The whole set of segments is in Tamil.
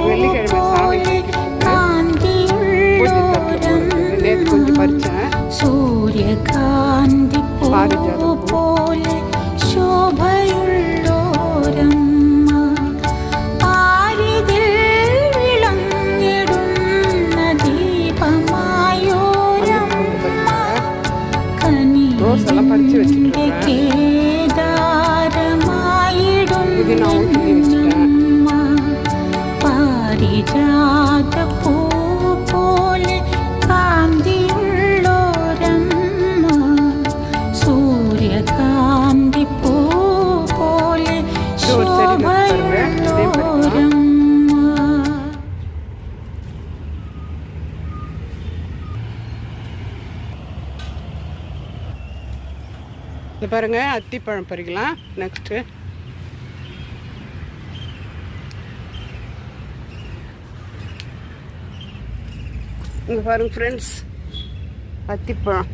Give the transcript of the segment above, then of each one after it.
வெள்ளிக்கிழமை சாமி நேற்று கொஞ்சம் பறிச்சேன். சூரியகாந்தி போல ശോഭയുള്ളോരം ആരിതിൽ വിളങ്ങിടുന്ന ദീപമായോരം കനിയുടെ കേദാരമായിടുന്ന പാരിജാത പൂ പോലെ കാന്തിയുള്ളോരം സൂര്യകാന്തി പൂ പോലെ ശോഭയുള്ളോരം. இது பாருங்க, அத்திப்பழம் பறிக்கலாம். நெக்ஸ்ட்டு இங்கே பாருங்க ஃப்ரெண்ட்ஸ், அத்திப்பழம்.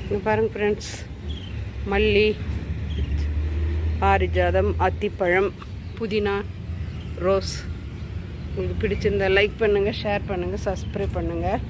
இங்கே பாருங்க ஃப்ரெண்ட்ஸ், மல்லி, பாரிஜாதம், அத்திப்பழம், புதினா, ரோஸ். உங்களுக்கு பிடிச்சிருந்தா லைக் பண்ணுங்கள், ஷேர் பண்ணுங்கள், சப்ஸ்கிரைப் பண்ணுங்கள்.